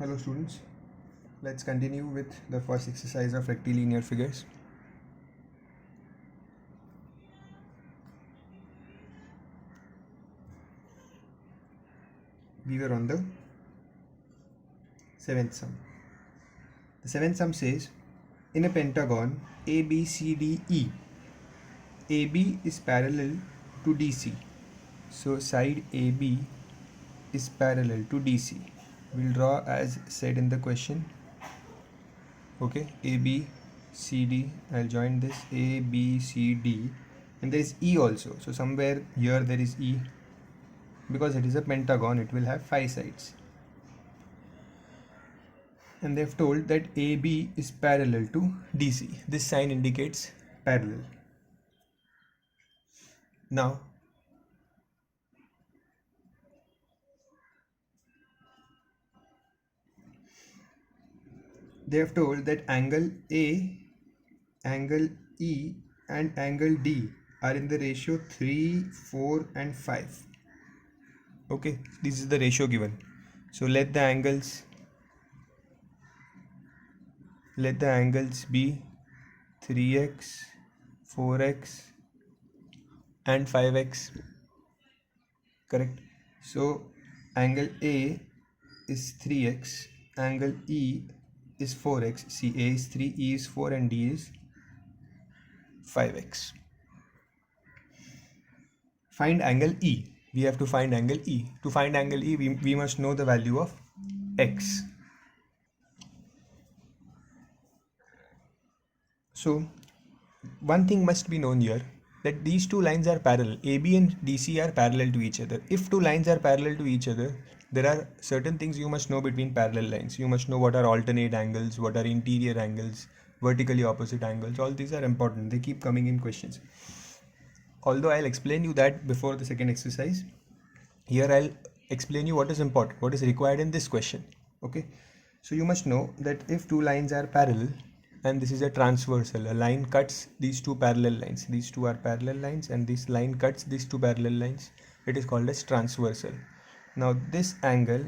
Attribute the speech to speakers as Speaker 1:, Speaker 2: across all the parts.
Speaker 1: Hello students, let's continue with the first exercise of rectilinear figures. We were on the seventh sum. The seventh sum says, in a pentagon ABCDE, AB is parallel to DC. So side AB is parallel to DC. We'll draw as said in the question. Okay, ABCD, I'll join this ABCD, and there is E also. So somewhere here there is E. Because it is a pentagon, it will have 5 sides. And they have told that AB is parallel to DC. This sign indicates parallel. Now, they have told that angle A, angle E, and angle D are in the ratio 3, 4, and 5. Okay, this is the ratio given. So let the angles be 3x, 4x, and 5x. Correct. So angle A is 3x, angle E is 4x. See, A is 3, E is 4, and D is 5x. Find angle E. We have to find angle E. To find angle E, we must know the value of x. So one thing must be known here, that these two lines are parallel. AB and DC are parallel to each other. If two lines are parallel to each other, there are certain things you must know between parallel lines. You must know what are alternate angles, what are interior angles, vertically opposite angles. All these are important. They keep coming in questions. Although I'll explain you that before the second exercise, here I'll explain you what is important, what is required in this question. Okay, so you must know that if two lines are parallel and this is a transversal, a line cuts these two parallel lines, these two are parallel lines, and this line cuts these two parallel lines, it is called as transversal. Now this angle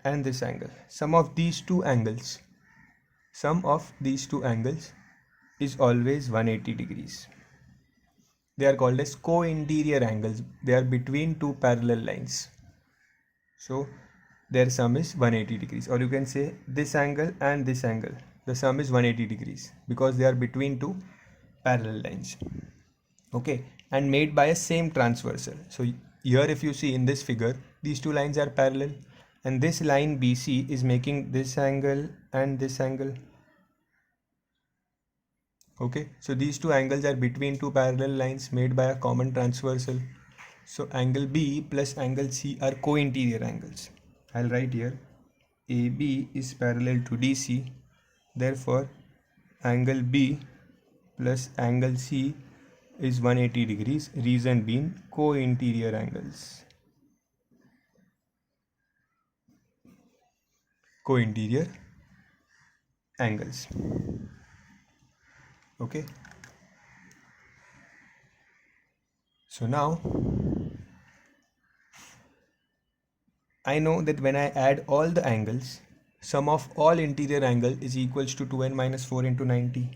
Speaker 1: and this angle, sum of these two angles is always 180 degrees. They are called as co-interior angles. They are between two parallel lines. So their sum is 180 degrees, or you can say this angle and this angle, the sum is 180 degrees because they are between two parallel lines. Okay, and made by a same transversal. So here if you see in this figure, these two lines are parallel, and this line BC is making this angle and this angle. Okay, so these two angles are between two parallel lines made by a common transversal. So angle B plus angle C are co-interior angles. I'll write here AB is parallel to DC, therefore angle B plus angle C is 180 degrees, reason being co-interior angles. Co-interior angles. Okay, so now I know that when I add all the angles, sum of all interior angle is equals to 2n minus 4 into 90.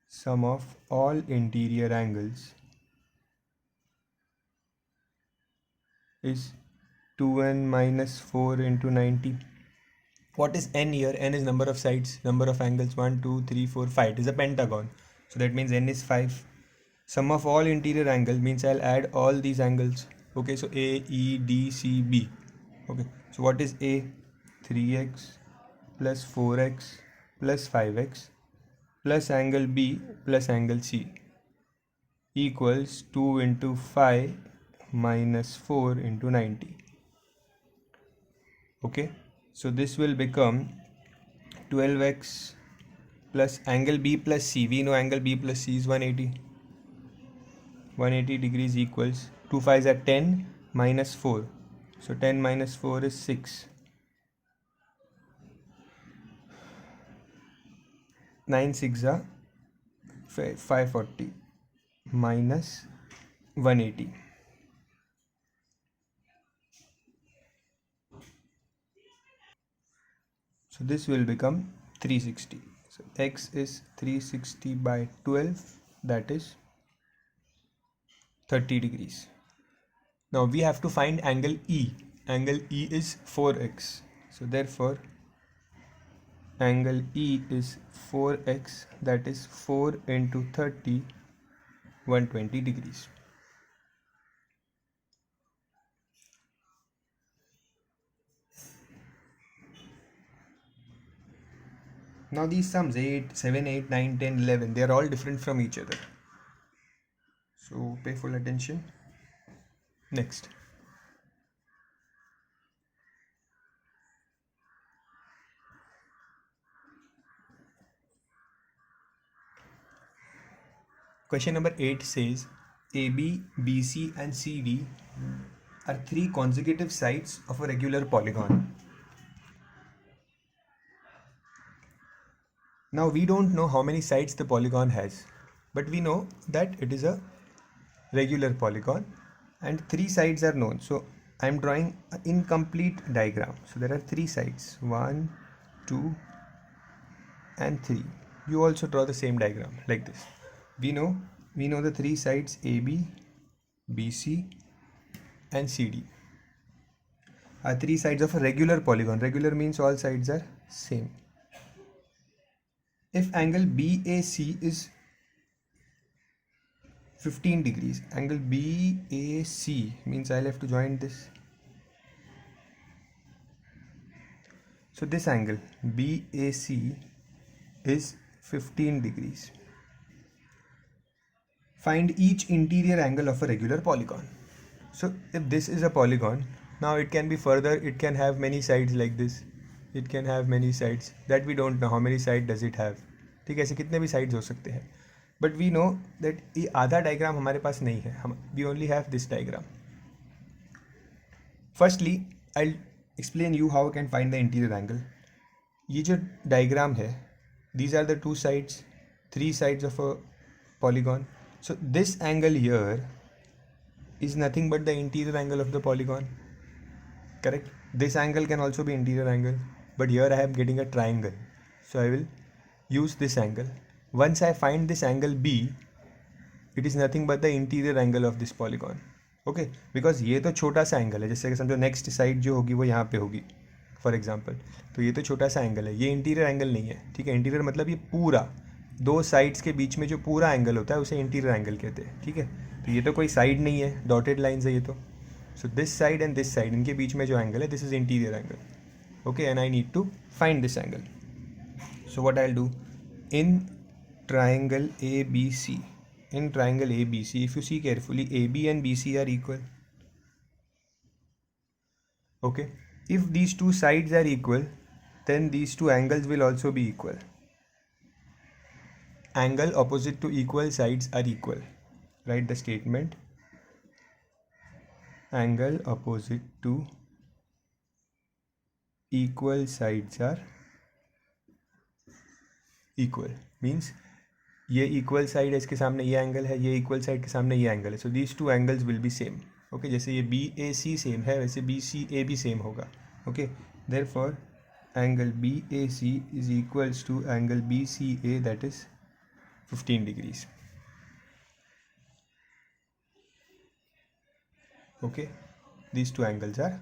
Speaker 1: Sum of all interior angles is 2n minus 4 into 90. What is n here? N is number of sides, number of angles, 1, 2, 3, 4, 5. It is a pentagon. So that means n is 5. Sum of all interior angles means I'll add all these angles. Okay, so A, E, D, C, B. Okay, so what is A? 3x plus 4x plus 5x plus angle B plus angle C equals 2 into 5 minus 4 into 90. Okay, so this will become 12x plus angle B plus C. We know angle B plus C is 180. 180 degrees equals 2 5s are 10 minus 4. So 10 minus 4 is 6. 9 6 are 540 minus 180. So this will become 360. So x is 360 by 12, that is 30 degrees. Now we have to find angle E. Angle E is 4x. So therefore angle E is 4x, that is 4 into 30, 120 degrees. Now these sums 8, 7, 8, 9, 10, 11, they are all different from each other. So pay full attention. Next. Question number 8 says AB, BC and CD are three consecutive sides of a regular polygon. Now we don't know how many sides the polygon has, but we know that it is a regular polygon and three sides are known. So I am drawing an incomplete diagram. So there are three sides, 1, 2 and 3. You also draw the same diagram like this. We know the three sides AB, BC and CD are three sides of a regular polygon. Regular means all sides are same. If angle BAC is 15 degrees, angle BAC means I'll have to join this. So this angle BAC is 15 degrees. Find each interior angle of a regular polygon. So if this is a polygon, now it can be further, it can have many sides like this. It can have many sides that we don't know how many sides does it have. ठीक है, ऐसे कितने भी sides हो सकते हैं. But we know that ये आधा diagram हमारे पास नहीं है. We only have this diagram. Firstly, I'll explain you how I can find the interior angle. ये जो diagram है, these are the two sides, three sides of a polygon. So this angle here is nothing but the interior angle of the polygon. Correct? This angle can also be interior angle, but here I am getting a triangle, so I will use this angle. Once I find this angle B, it is nothing but the interior angle of this polygon. Okay, because ये तो छोटा सा angle है, जैसे कि समझो next side जो होगी वो यहाँ पे होगी फॉर एग्जांपल, तो ये तो छोटा सा एंगल है, ये इंटीरियर एंगल नहीं है. ठीक है, इंटीरियर मतलब ये पूरा दो साइड्स के बीच में जो पूरा एंगल होता है उसे इंटीरियर एंगल कहते हैं. ठीक है, तो ये तो कोई साइड नहीं है, डॉटेड लाइंस है ये तो. So this side and this side, इनके बीच में जो एंगल है, this is interior angle. Okay, and I need to find this angle. So what I will do in triangle ABC, in triangle ABC, if you see carefully, AB and BC are equal. Okay, if these two sides are equal, then these two angles will also be equal. Angle opposite to equal sides are equal. Write the statement: angle opposite to equal sides are equal. Means ये equal side है, इसके सामने ये angle है, ये equal side के सामने ये एंगल है. So these two angles will be same. Okay, जैसे ये BAC सेम है वैसे BCA भी सेम होगा. Okay, therefore angle BAC is equals to angle BCA, that is 15 degrees. Okay, these two angles are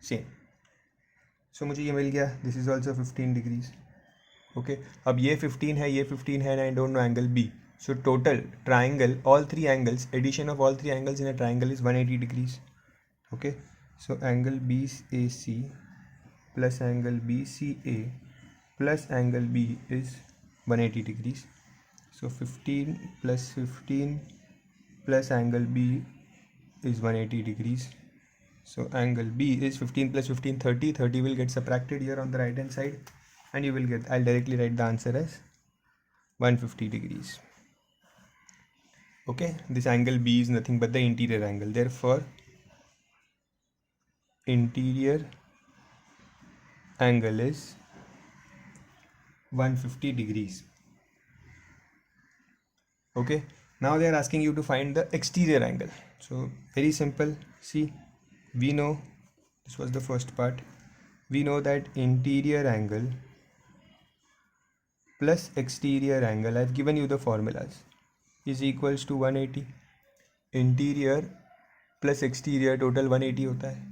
Speaker 1: same. So मुझे ये मिल गया, this is also 15 degrees. Okay, अब ये 15 है, ये 15 है, and I don't know angle B. So total triangle, all three angles, addition of all three angles in a triangle is 180 degrees. Okay, so angle BAC plus angle BCA plus angle B is 180 degrees. So 15 plus 15 plus angle B is 180 degrees. So angle B is 15 plus 15, 30. 30 will get subtracted here on the right hand side, and you will get, I'll directly write the answer as 150 degrees. Okay, this angle B is nothing but the interior angle. Therefore, interior angle is 150 degrees. Okay, now they are asking you to find the exterior angle. So very simple. See, we know, this was the first part, we know that interior angle plus exterior angle, I've given you the formulas, is equals to 180. Interior plus exterior total 180 होता है,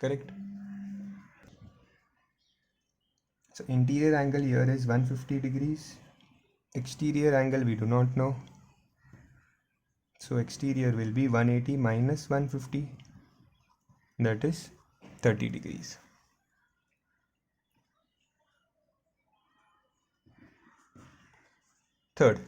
Speaker 1: correct? So interior angle here is 150 degrees. Exterior angle we do not know. So exterior will be 180 minus 150, that is 30 degrees. Third,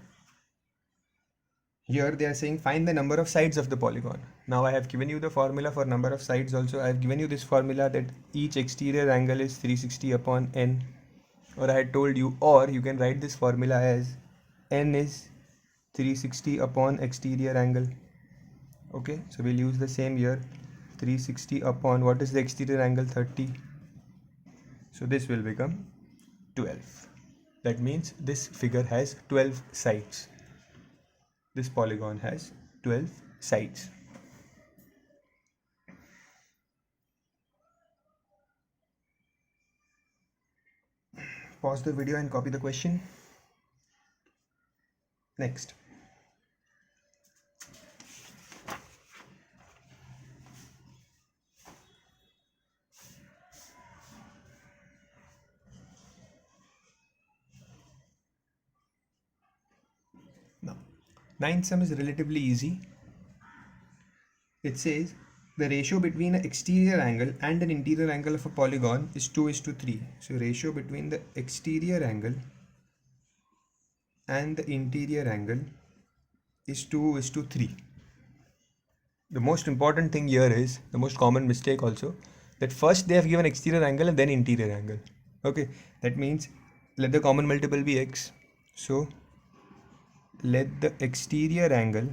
Speaker 1: here they are saying find the number of sides of the polygon. Now I have given you the formula for number of sides also. I have given you this formula that each exterior angle is 360 upon n, or I had told you, or you can write this formula as n is 360 upon exterior angle. Okay, so we'll use the same here, 360 upon, what is the exterior angle? 30. So this will become 12. That means this figure has 12 sides. This polygon has 12 sides. Pause the video and copy the question. Next. Now, ninth sum is relatively easy. It says the ratio between an exterior angle and an interior angle of a polygon is 2:3. So ratio between the exterior angle and the interior angle is 2:3. The most important thing here is, the most common mistake also, that first they have given exterior angle and then interior angle. Okay, that means let the common multiple be x. So let the exterior angle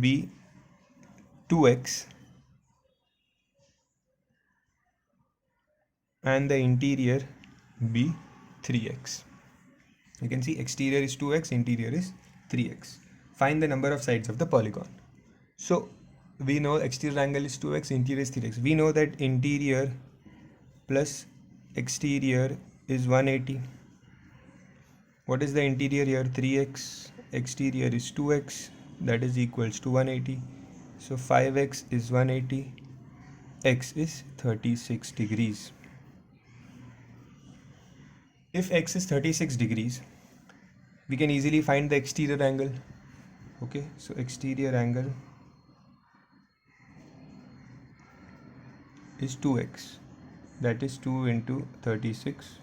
Speaker 1: be 2x and the interior be 3x. You can see exterior is 2x, interior is 3x. Find the number of sides of the polygon. So we know exterior angle is 2x, interior is 3x. We know that interior plus exterior is 180. What is the interior here? 3x. Exterior is 2x, that is equals to 180. So 5x is 180. X is 36 degrees. If x is 36 degrees, we can easily find the exterior angle. Okay, so exterior angle is 2x, that is 2 into 36,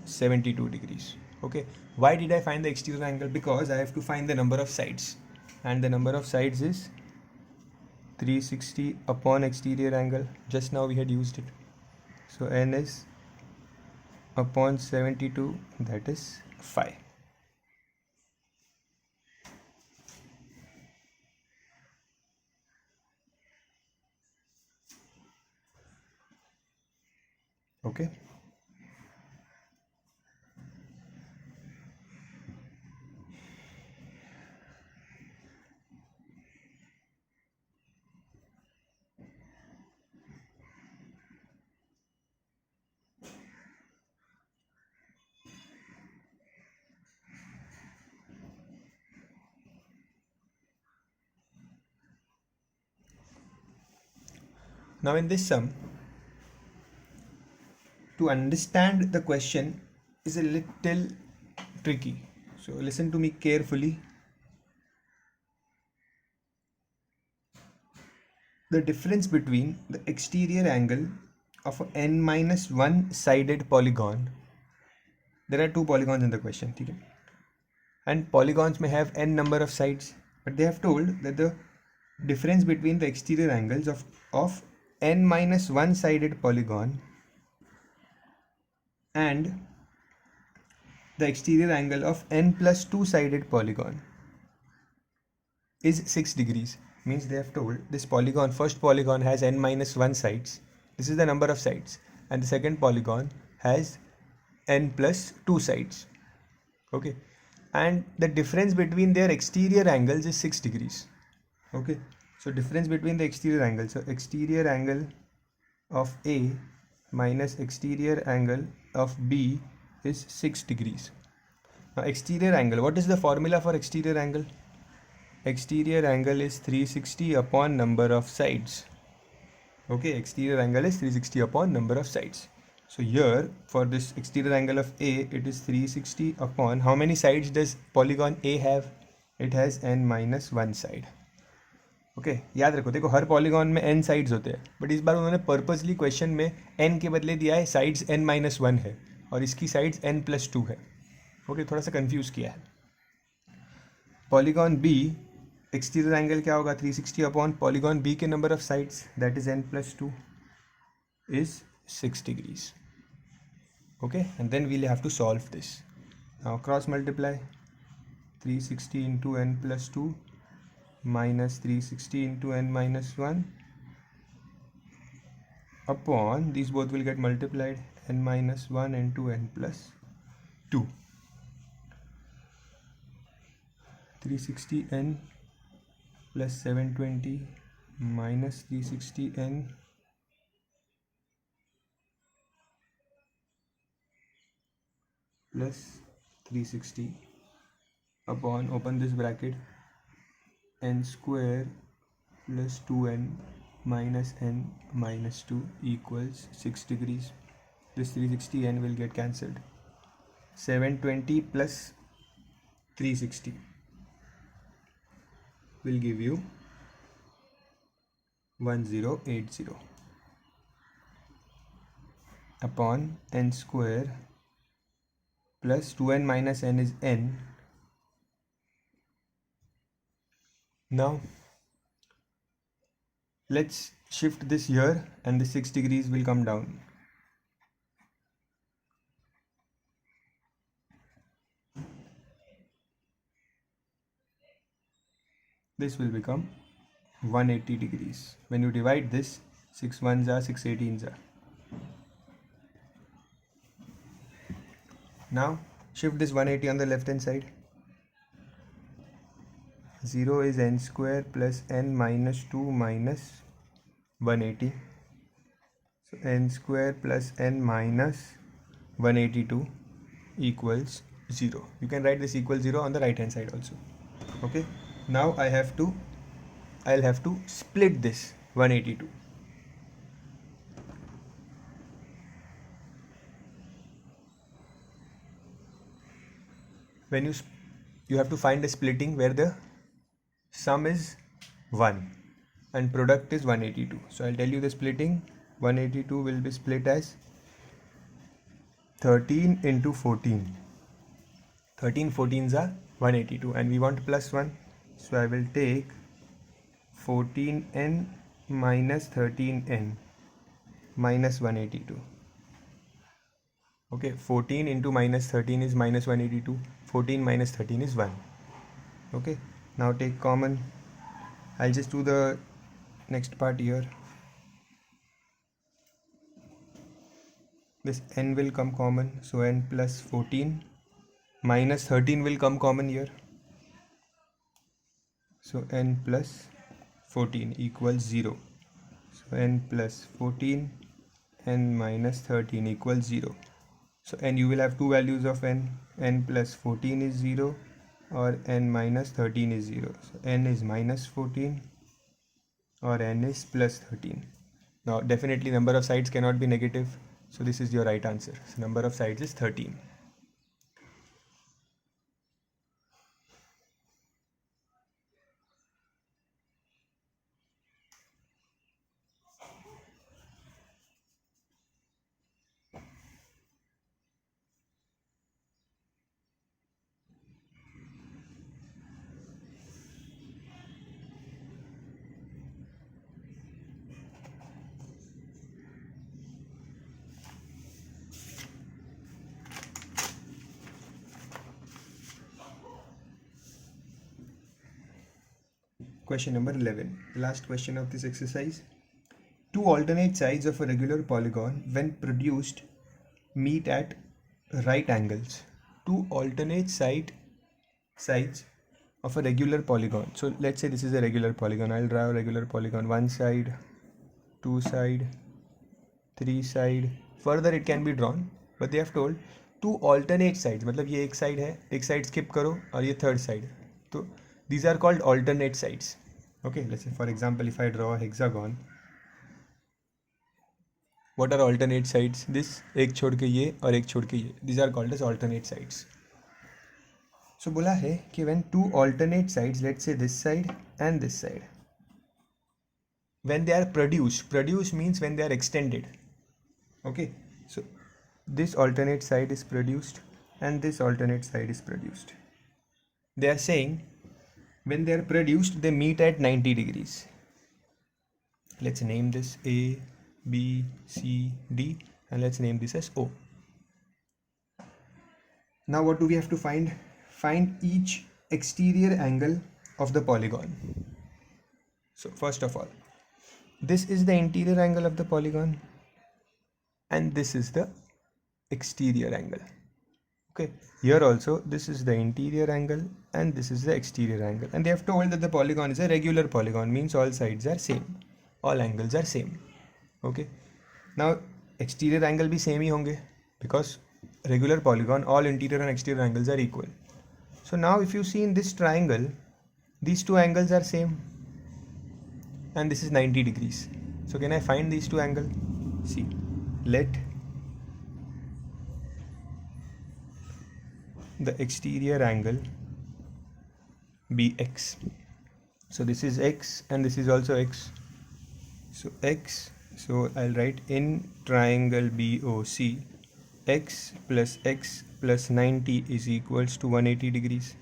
Speaker 1: 72 degrees. Okay, why did I find the exterior angle? Because I have to find the number of sides, and the number of sides is 360 upon exterior angle. Just now we had used it. So n is upon 72, that is 5. Okay. Now in this sum, to understand the question is a little tricky. So listen to me carefully. The difference between the exterior angle of a n-1 sided polygon. There are two polygons in the question, okay? And polygons may have n number of sides, but they have told that the difference between the exterior angles of n-1 sided polygon and the exterior angle of n plus 2 sided polygon is 6 degrees. Means they have told this polygon, first polygon has n-1 sides. This is the number of sides. And the second polygon has n plus 2 sides. Okay. And the difference between their exterior angles is 6 degrees. Okay. So difference between the exterior angles. So exterior angle of A minus exterior angle of B is 6 degrees. Now exterior angle, what is the formula for exterior angle? Exterior angle is 360 upon number of sides. Okay, exterior angle is 360 upon number of sides. So here for this exterior angle of A, it is 360 upon how many sides does polygon A have? It has n minus 1 side. Okay याद रखो, देखो हर polygon में n sides होते हैं, but इस बार उन्होंने purposely question में n के बदले दिया है साइड्स n माइनस 1 है और इसकी साइड्स n प्लस 2 है. ओके थोड़ा सा कंफ्यूज किया है. पॉलीगॉन B एक्सटीरियर एंगल क्या होगा? 360 अपॉन पॉलीगॉन B के number of sides that is n plus 2 is 6 degrees. Okay, and then we'll have to solve this. Now cross multiply 360 into n plus 2 minus 360 into n minus 1 upon these both will get multiplied n minus 1 into n plus 2. 360n plus 720 minus 360n plus 360 upon, open this bracket, n square plus 2n minus n minus 2 equals 6 degrees. This 360n will get cancelled. 720 plus 360 will give you 1080 upon n square plus 2n minus n is n. Now let's shift this here and the 6 degrees will come down. This will become 180 degrees. When you divide this, 6 1s are 6 18s are. Now shift this 180 on the left hand side. 0 is n square plus n minus 2 minus 180. So n square plus n minus 182 equals 0. You can write this equals 0 on the right hand side also. Okay. Now I'll have to split this 182. When you have to find a splitting where the sum is 1 and product is 182. So I'll tell you the splitting. 182 will be split as 13 into 14. 13 14s are 182 and we want plus 1. So I will take 14n minus 13n minus 182. Okay, 14 into minus 13 is minus 182. 14 minus 13 is 1. Okay, now take common. I'll just do the next part here. This n will come common, so n plus 14 minus 13 will come common here. So n plus 14 equals 0. So n plus 14, n minus 13 equals 0. So n, you will have two values of n. N plus 14 is 0 or n minus 13 is 0. So n is minus 14 or n is plus 13. Now definitely number of sides cannot be negative. So this is your right answer. So number of sides is 13. Question number 11, last question of this exercise. Two alternate sides of a regular polygon when produced meet at right angles. Two alternate sides of a regular polygon. So let's say this is a regular polygon. I'll draw a regular polygon. One side, two side, three side, further it can be drawn, but they have told two alternate sides, मतलब ये एक side है, एक side skip करो और ये third side, तो these are called alternate sides. Okay, let's say for example if I draw a hexagon, what are alternate sides? This एक छोड़ के ये और एक छोड़ के ये, these are called as alternate sides. So बोला है कि when two alternate sides, let's say this side and this side, when they are produced means when they are extended. Okay, so this alternate side is produced and this alternate side is produced. They are saying when they are produced they meet at 90 degrees. Let's name this A, B, C, D, and let's name this as O. Now what do we have to find? Find each exterior angle of the polygon. So first of all, this is the interior angle of the polygon and this is the exterior angle. Okay, here also this is the interior angle and this is the exterior angle, and they have told that the polygon is a regular polygon, means all sides are same, all angles are same. Okay, now exterior angle भी same ही होंगे because regular polygon, all interior and exterior angles are equal. So now if you see in this triangle, these two angles are same and this is 90 degrees. So can I find these two angles? See, let the exterior angle be x. So this is x and this is also x. So x, so I'll write in triangle BOC, x plus 90 is equals to 180 degrees.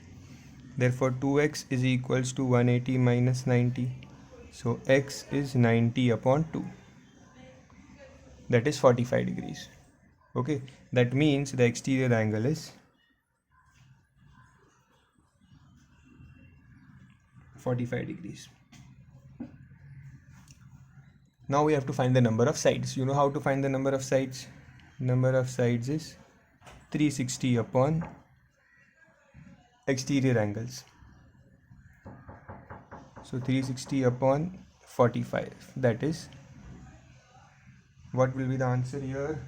Speaker 1: Therefore 2x is equals to 180 minus 90. So x is 90 upon 2. That is 45 degrees. Okay, that means the exterior angle is 45 degrees. Now we have to find the number of sides. You know how to find the number of sides? Number of sides is 360 upon exterior angles. So 360 upon 45. That is, what will be the answer here?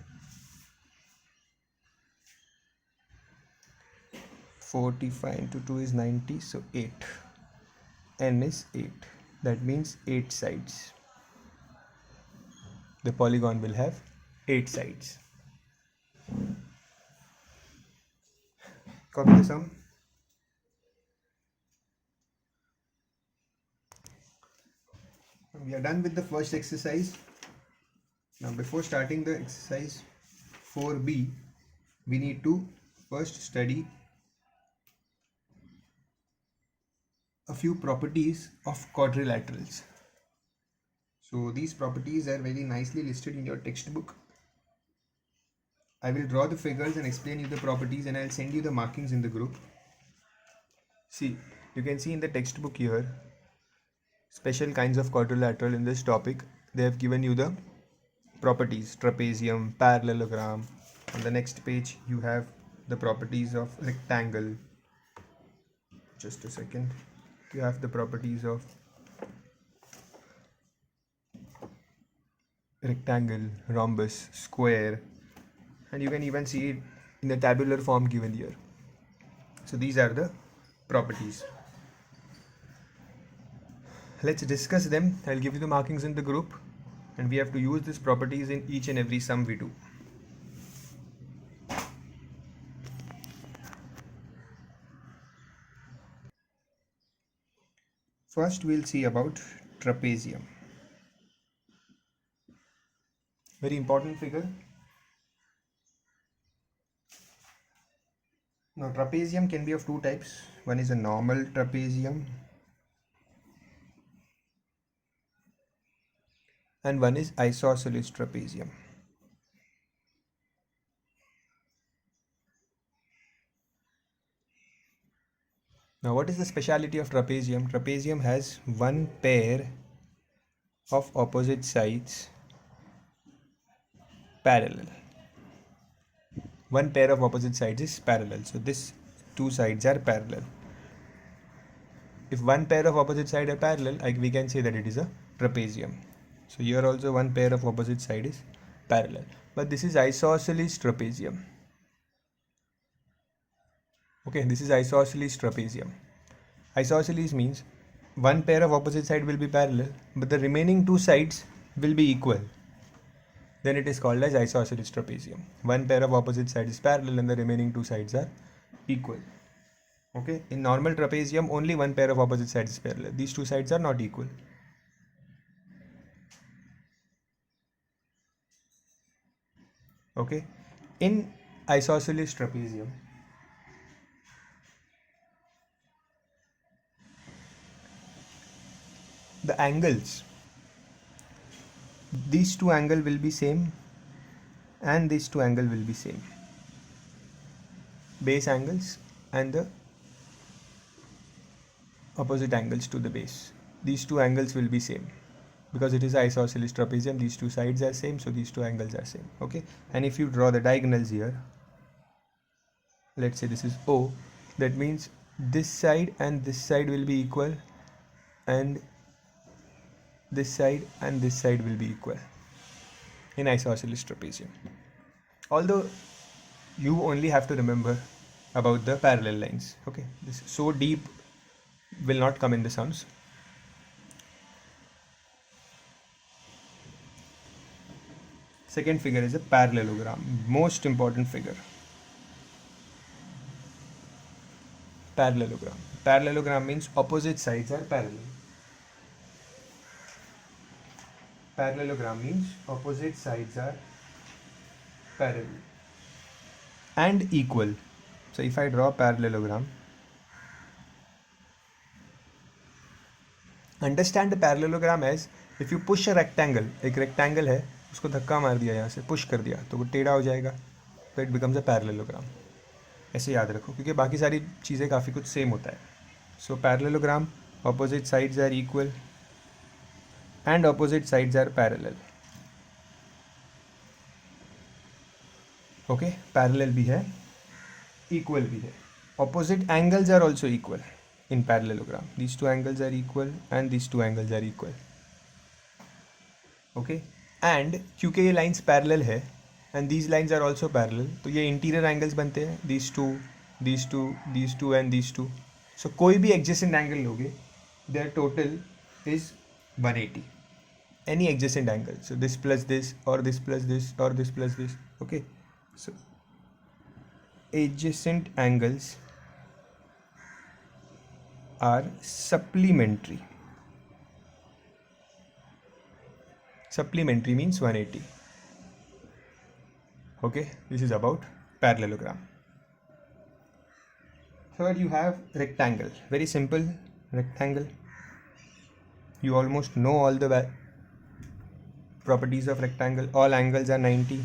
Speaker 1: 45 into 2 is 90, so 8. N is 8. That means 8 sides. The polygon will have 8 sides. Copy the sum. We are done with the first exercise. Now before starting the exercise 4b, we need to first study a few properties of quadrilaterals. So these properties are very nicely listed in your textbook. I will draw the figures and explain you the properties, and I'll send you the markings in the group. See, you can see in the textbook here special kinds of quadrilateral. In this topic they have given you the properties: trapezium, parallelogram. On the next page you have the properties of rectangle. Just a second. You have the properties of rectangle, rhombus, square, and you can even see it in the tabular form given here. So these are the properties. Let's discuss them. I'll give you the markings in the group, and we have to use these properties in each and every sum we do. First we'll see about trapezium. Very important figure. Now trapezium can be of two types. One is a normal trapezium and one is isosceles trapezium. Now what is the speciality of trapezium? Trapezium has one pair of opposite sides parallel. One pair of opposite sides is parallel. So this two sides are parallel. If one pair of opposite sides are parallel, we can say that it is a trapezium. So here also one pair of opposite side is parallel. but this is isosceles trapezium. Okay, this is isosceles trapezium. Isosceles means one pair of opposite side will be parallel, but the remaining two sides will be equal. Then it is called as isosceles trapezium. One pair of opposite sides is parallel and the remaining two sides are equal. Okay, in normal trapezium only one pair of opposite sides is parallel. These two sides are not equal. Okay, in isosceles trapezium, the angles, these two angle will be same and these two angle will be same, base angles and the opposite angles to the base. These two angles will be same because it is isosceles trapezium. These two sides are same, so these two angles are same. Okay, and if you draw the diagonals here, let's say this is O, that means this side and this side will be equal, and this side and this side will be equal in isosceles trapezium. Although you only have to remember about the parallel lines. Okay, this so deep will not come in the sums. Second figure is a parallelogram, most important figure. Parallelogram. Parallelogram means opposite sides are parallel. Parallelogram means opposite sides are parallel and equal. So if I draw parallelogram, understand the parallelogram as if you push a rectangle, एक rectangle है उसको धक्का मार दिया, यहाँ से push कर दिया तो वो टेढ़ा हो जाएगा, तो इट बिकम्स अ पैरेललोग्राम. ऐसे याद रखो क्योंकि बाकी सारी चीज़ें काफ़ी कुछ सेम होता है. So parallelogram, opposite sides are equal and opposite sides are parallel. Okay, parallel भी है, इक्वल भी है. Opposite angles are also equal in parallelogram. These two angles are equal and these two angles are equal. Okay, and क्योंकि ये lines parallel है and these lines are also parallel, तो ये interior angles बनते हैं, these two, these two, these two and these two. So कोई भी adjacent angle लोगे, their total is 180. Any adjacent angle. So this plus this or this plus this or this plus this. Okay, so adjacent angles are supplementary. Supplementary means 180. Okay, this is about parallelogram. Third, you have rectangle. Very simple rectangle. You almost know all the properties of rectangle. All angles are 90.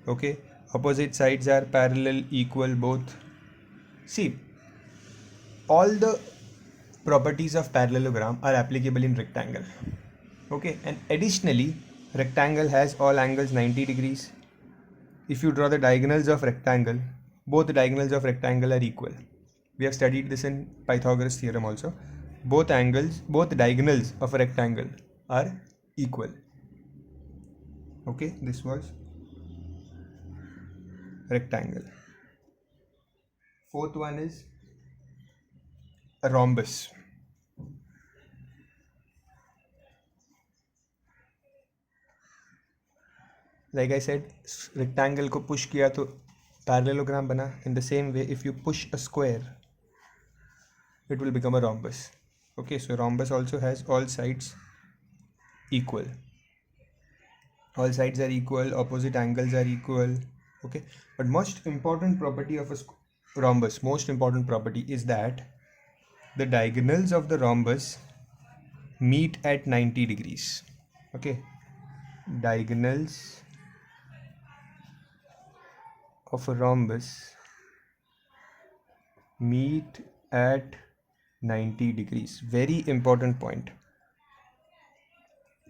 Speaker 1: Okay, opposite sides are parallel, equal, both. See, all the properties of parallelogram are applicable in rectangle. Okay, and additionally rectangle has all angles 90 degrees. If you draw the diagonals of rectangle, both the diagonals of rectangle are equal. We have studied this in Pythagoras theorem also. Both diagonals of a rectangle are equal. Okay, this was rectangle. Fourth one is a rhombus. Like I said, rectangle को push किया तो parallelogram बना. In the same way, if you push a square, it will become a rhombus. Okay, so rhombus also has all sides equal. All sides are equal, opposite angles are equal. Okay, but most important property of a rhombus, most important property is that the diagonals of the rhombus meet at 90 degrees. Okay, diagonals of a rhombus meet at 90 degrees. Very important point.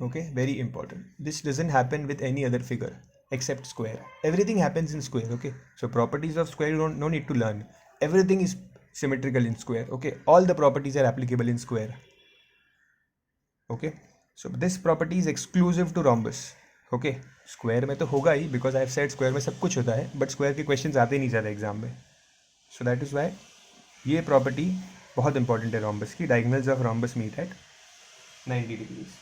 Speaker 1: Okay, very important. This doesn't happen with any other figure except square. Everything happens in square. Okay, so properties of square you no need to learn. Everything is symmetrical in square. Okay, all the properties are applicable in square. Okay, so this property is exclusive to rhombus. Okay square में तो होगा ही, because I have said square में सब कुछ होता है, but square के क्वेश्चंस आते नहीं ज़्यादा एग्जाम में. सो दैट इज़ वाई ये प्रॉपर्टी बहुत इंपॉर्टेंट है रॉम्बस की. Diagonals of rhombus meet at 90 degrees.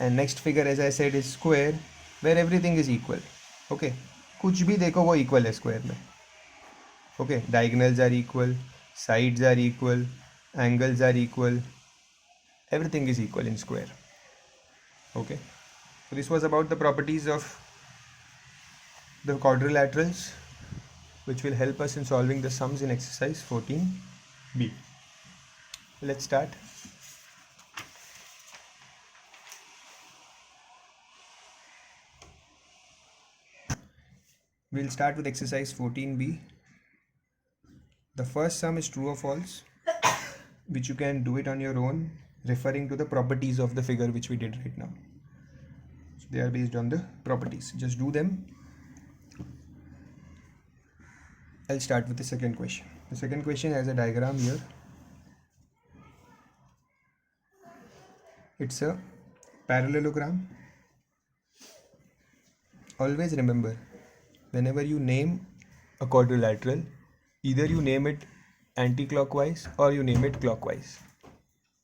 Speaker 1: And next figure as I said is square where everything is equal. Okay कुछ भी देखो वो इक्वल है स्क्वायर में. Okay diagonals are equal, sides are equal, angles are equal, everything is equal in square. Okay, so this was about the properties of the quadrilaterals, which will help us in solving the sums in exercise 14b. Let's start. We'll start with exercise 14b. The first sum is true or false, which you can do it on your own, referring to the properties of the figure which we did right now. So they are based on the properties. Just do them. I'll start with the second question. The second question has a diagram here. It's a parallelogram. Always remember, whenever you name a quadrilateral, either you name it anti-clockwise or you name it clockwise,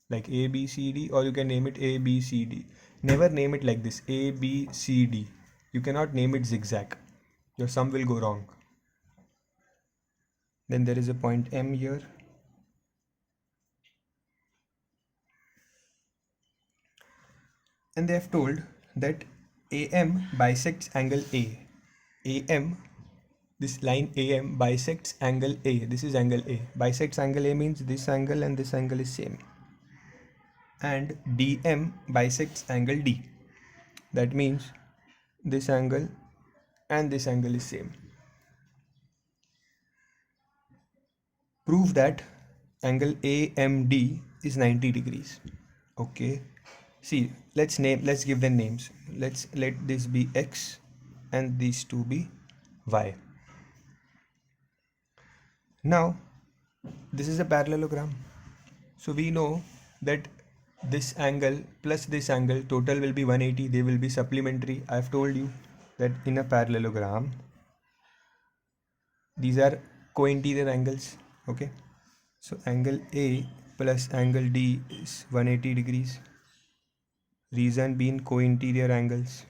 Speaker 1: like A, B, C, D, or you can name it A, B, C, D. Never name it like this, A, B, C, D. You cannot name it zigzag. Your sum will go wrong. Then there is a point M here. And they have told that AM bisects angle A. AM, this line AM bisects angle A. This is angle A. Bisects angle A means this angle and this angle is same. And DM bisects angle D. That means this angle and this angle is same. Prove that angle AMD is 90 degrees. Okay. See, let's give them names. Let this be X and these two be Y. Now, this is a parallelogram. So we know that this angle plus this angle total will be 180. They will be supplementary. I have told you that in a parallelogram, these are co-interior angles. Okay. So angle A plus angle D is 180 degrees. Reason being co-interior angles.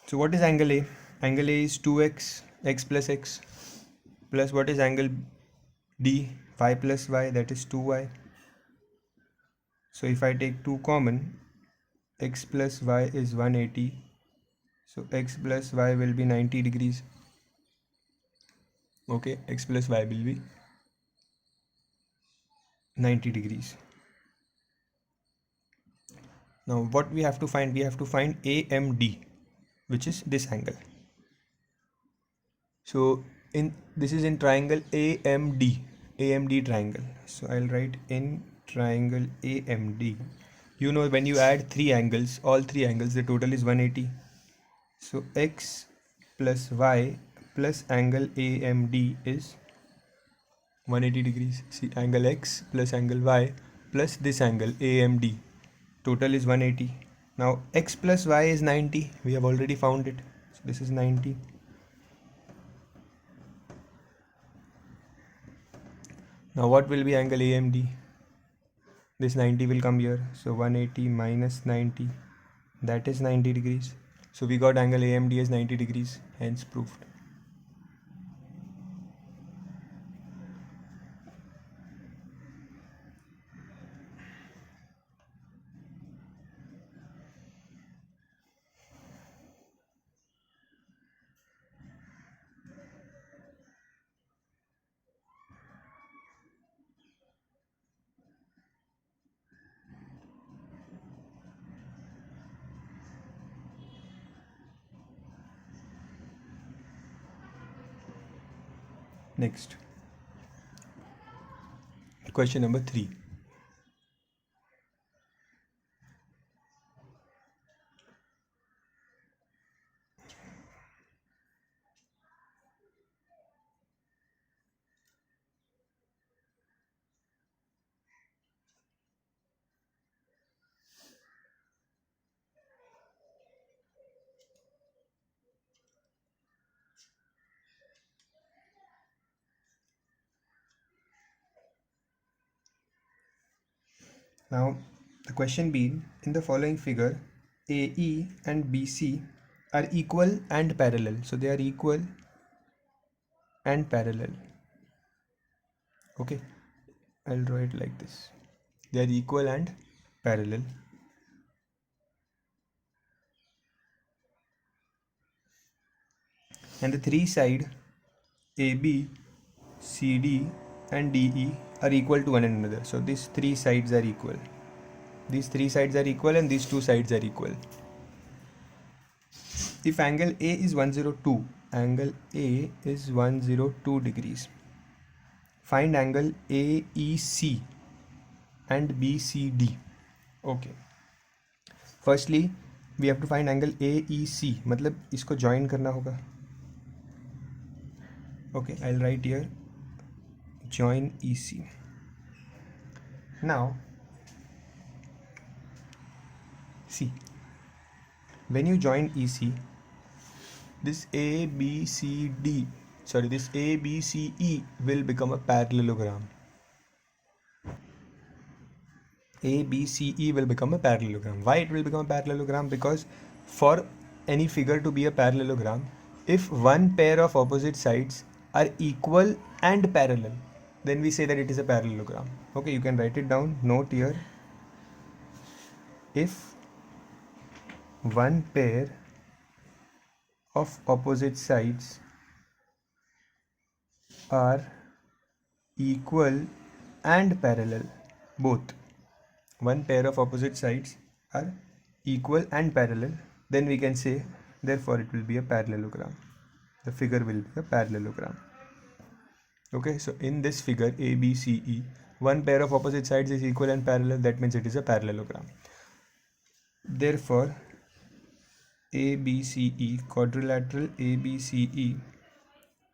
Speaker 1: So what is angle A? Angle A is 2x, x plus x, plus what is angle D? Y plus y, that is 2y. So if I take 2 common, x plus y is 180. So x plus y will be 90 degrees. Okay, x plus y will be 90 degrees. Now what we have to find? We have to find AMD, which is this angle. So this is in triangle AMD triangle. So I'll write in triangle AMD. You know, when you add three angles, all three angles, the total is 180. So x plus y plus angle AMD is 180 degrees. See, angle x plus angle y plus this angle AMD, total is 180. Now x plus y is 90. We have already found it. So this is 90. Now what will be angle AMD? This 90 will come here. So 180 minus 90, that is 90 degrees. So we got angle AMD as 90 degrees, hence proved. Next, question number 3. Now the question being, in the following figure, AE and BC are equal and parallel. So they are equal and parallel. Okay, I'll draw it like this. They are equal and parallel. And the three sides AB, CD and DE are equal to one another. So these three sides are equal. These three sides are equal and these two sides are equal. If angle A is 102, angle A is 102 degrees. Find angle AEC and BCD. Okay. Firstly, we have to find angle AEC. मतलब इसको join करना होगा. Okay, I'll write here join EC. Now, see, when you join EC, this this ABCE will become a parallelogram. ABCE will become a parallelogram. Why it will become a parallelogram? Because for any figure to be a parallelogram, if one pair of opposite sides are equal and parallel, then we say that it is a parallelogram. Okay, you can write it down. Note here. If one pair of opposite sides are equal and parallel, both one pair of opposite sides are equal and parallel, then we can say therefore it will be a parallelogram. The figure will be a parallelogram. Okay, so in this figure ABCE, one pair of opposite sides is equal and parallel, that means it is a parallelogram. Therefore ABCE, quadrilateral ABCE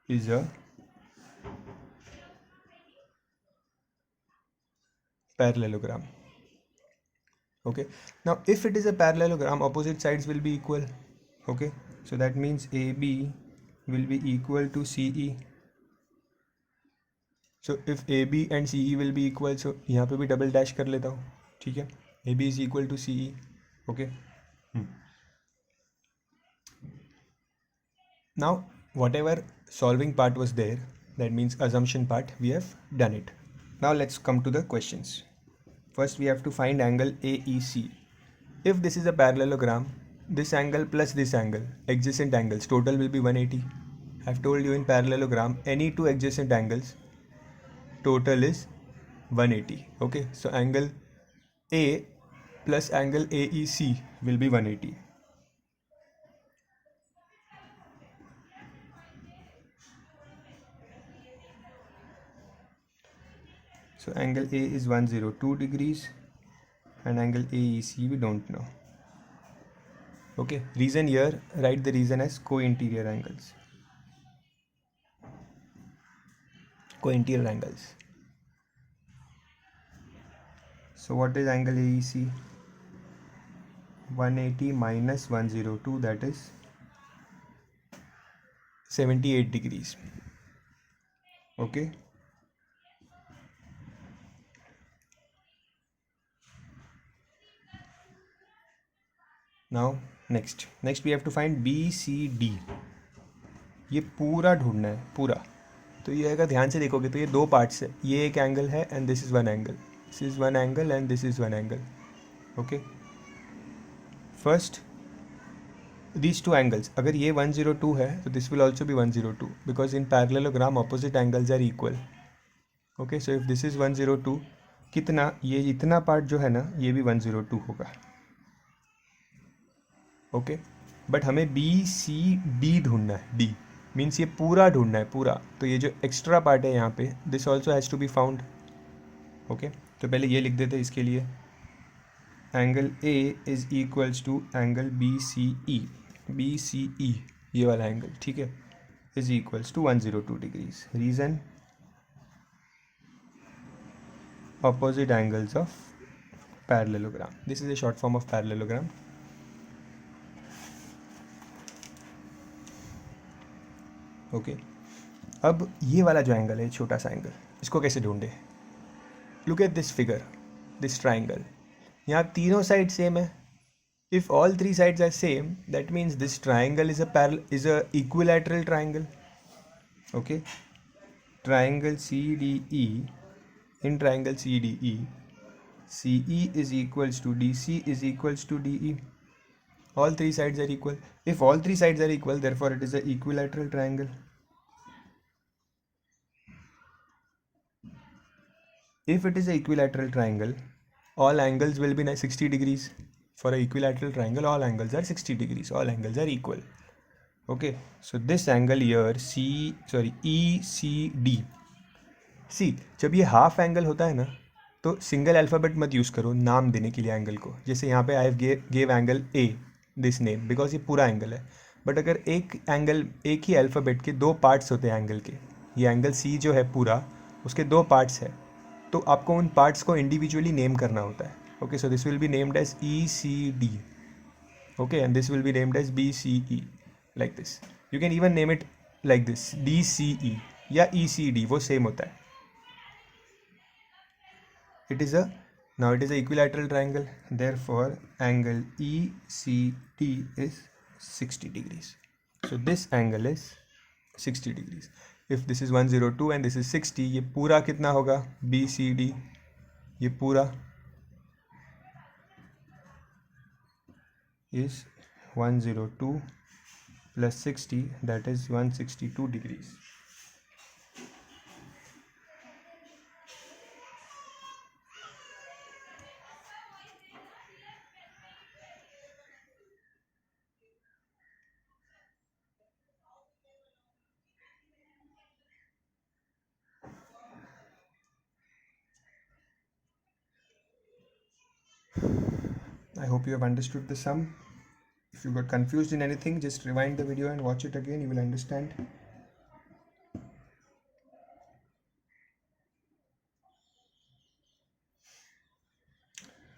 Speaker 1: is a parallelogram. Okay, now if it is a parallelogram, opposite sides will be equal. Okay, so that means AB will be equal to CE. So if AB and CE will be equal, so यहाँ पे भी double dash कर लेता हूँ. ठीक है, AB is equal to CE. Okay. Now whatever solving part was there, that means assumption part, we have done it. Now let's come to the questions. First we have to find angle AEC. If this is a parallelogram, this angle plus this angle, adjacent angles, total will be 180. I have told you in parallelogram, any two adjacent angles, total is 180. Okay, so angle A plus angle AEC will be 180. So angle A is 102 degrees and angle AEC we don't know. Okay, reason here, write the reason as co-interior angles. Co-interior angles. So what is angle AEC? 180 minus 102, that is 78 degrees. Okay. Now next we have to find BCD. ये पूरा ढूंढना है, पूरा. तो ये अगर ध्यान से देखोगे तो ये दो पार्ट्स है. ये एक एंगल है and this is one angle. This is one angle and this is one angle. Okay, first these two angles, अगर ये 102 है तो this will also be 102 because in parallelogram opposite angles are equal. Okay, so if this is 102, कितना, ये इतना part जो है ना, ये भी 102 होगा. ओके, बट हमें BCD ढूंढना है. D मीन्स ये पूरा ढूंढना है, पूरा. तो ये जो एक्स्ट्रा पार्ट है यहाँ पे, this also has to be found. Okay, तो पहले ये लिख देते हैं इसके लिए. Angle A is equals to angle BCE, ये वाला एंगल, ठीक है, is equals to 102 degrees. Reason, opposite angles of parallelogram. This is a short form of parallelogram. Okay, अब ये वाला जो एंगल है, छोटा सा एंगल, इसको कैसे ढूंढे? Look at this figure. this triangle. यहाँ तीनों साइड सेम है. If all three sides are same, that means this triangle is a equilateral triangle. Okay, triangle CDE. In triangle CDE, CE is equals to DC is equals to DE. All three sides are equal. If all three sides are equal, therefore it is an equilateral triangle. If it is an equilateral triangle, all angles will be 60 degrees. For an equilateral triangle, all angles are 60 degrees. All angles are equal. Okay, so this angle here, ECD. सी जब ये half angle होता है ना, तो single alphabet मत use करो नाम देने के लिए एंगल को. जैसे यहाँ पे I gave angle A this name because ये पूरा एंगल है. बट अगर एक ही अल्फ़ाबेट के दो पार्ट्स होते हैं एंगल के, ये एंगल सी जो है पूरा, उसके दो पार्ट्स है, तो आपको उन पार्ट्स को इंडिविजुअली नेम करना होता है. Okay, so this will be named as ECD. Okay, and this will be named as BCE, like this. You can even name it like this, DCE या ECD, वो सेम होता है. It is a equilateral triangle, therefore angle ECD is 60 degrees. So this angle is 60 degrees. If this is 102 and this is 60, ये पूरा कितना होगा BCD, ये पूरा is 102 plus 60, that is 162 degrees. I hope you have understood the sum. If you got confused in anything, just rewind the video and watch it again. You will understand.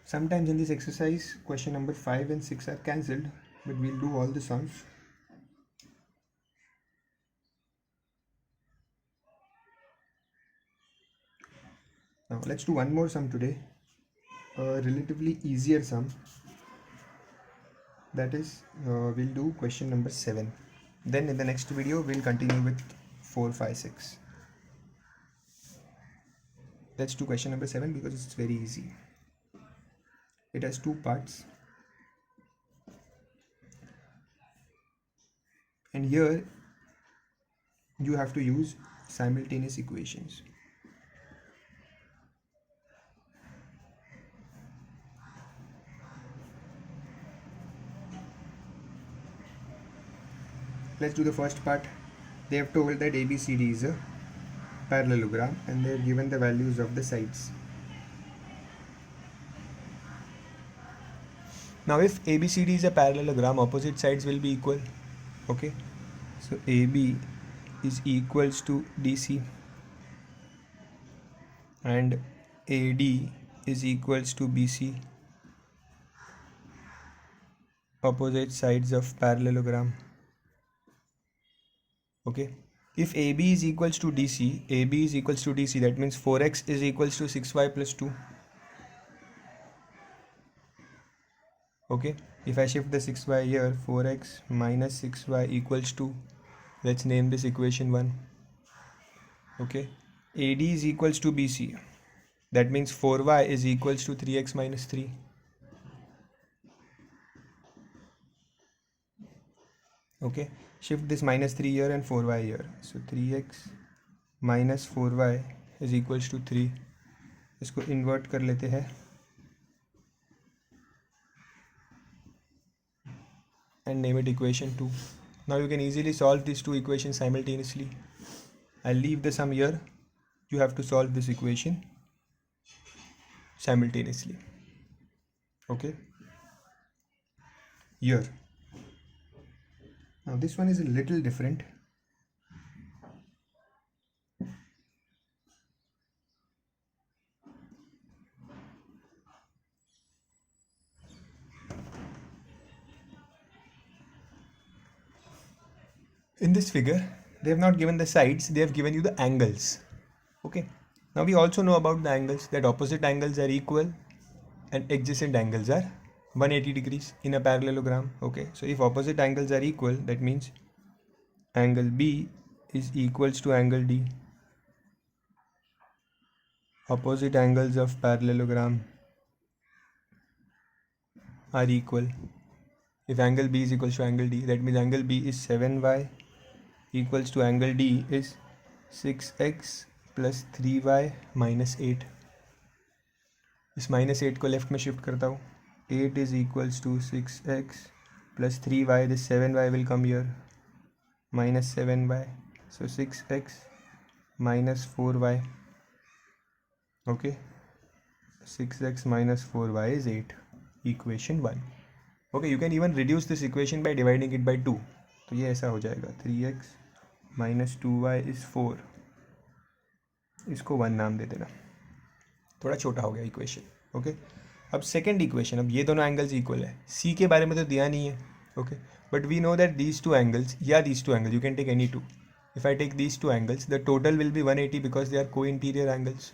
Speaker 1: Sometimes in this exercise, question number 5 and 6 are cancelled, but we'll do all the sums. Now let's do one more sum today, a relatively easier sum. That is, we'll do question number 7. Then in the next video, we'll continue with 4, 5, 6. Let's do question number 7 because it's very easy. It has two parts. And here, you have to use simultaneous equations. Let's do the first part. They have told that ABCD is a parallelogram and they have given the values of the sides. Now if ABCD is a parallelogram, opposite sides will be equal. Okay, so AB is equals to DC and AD is equals to BC, opposite sides of parallelogram. Okay, if AB is equals to DC, AB is equals to DC, that means 4x is equals to 6y plus 2. Okay, if I shift the 6y here, 4x minus 6y equals to, let's name this equation 1. Okay, AD is equals to BC, that means 4y is equals to 3x minus 3. Okay, shift this minus 3 here and 4y here, so 3x minus 4y is equals to 3. इसको invert कर लेते हैं and name it equation 2. Now you can easily solve these two equations simultaneously. I'll leave the sum here. You have to solve this equation simultaneously. Okay, here. Now this one is a little different. In this figure, they have not given the sides, they have given you the angles. Okay, now we also know about the angles, that opposite angles are equal and adjacent angles are 180 degrees in a parallelogram. Okay, so if opposite angles are equal, that means angle B is equals to angle D. Opposite angles of parallelogram are equal. If angle B is equals to angle D, that means angle B is 7y equals to angle D is 6x plus 3y minus 8. इस minus 8 को left में shift करता हूँ. 8 is equals to 6x plus 3y. This 7y will come here, minus 7y. So 6x minus 4y. Okay, 6x minus 4y is 8. Equation 1. Okay, you can even reduce this equation by dividing it by 2. तो ये ऐसा हो जाएगा 3x minus 2y is 4. इसको 1 नाम दे देना, थोड़ा छोटा हो गया इक्वेशन. ओके, अब सेकेंड इक्वेशन. अब ये दोनों एंगल्स इक्वल है. सी के बारे में तो दिया नहीं है. Okay, but we know that these two angles या these two angles, you can take any two. If I take these two angles, the total will be 180 because they are co interior angles.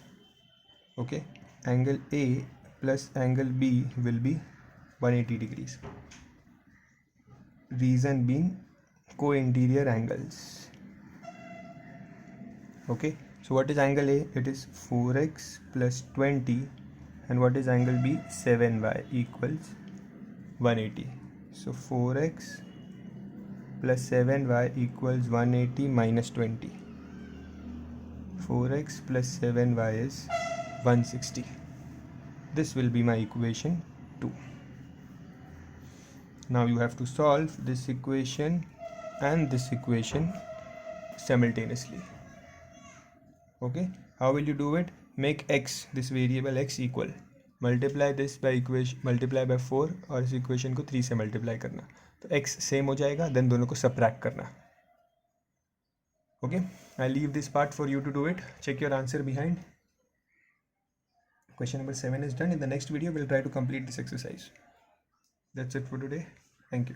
Speaker 1: Okay, angle A plus angle B will be 180 degrees. Reason being co-interior angles. Okay, so what is angle A? It is 4x plus 20, and what is angle B? 7y equals 180. So 4x plus 7y equals 180 minus 20. 4x plus 7y is 160. This will be my equation 2. Now you have to solve this equation and this equation simultaneously. Okay, how will you do it? Make x, this variable x, equal. Multiply this by equation, multiply by 4 और इस equation को 3 से multiply करना. तो x same हो जाएगा, then दोनों को subtract करना. Okay, I leave this part for you to do it. Check your answer behind. Question number 7 is done. In the next video, we'll try to complete this exercise. That's it for today. Thank you.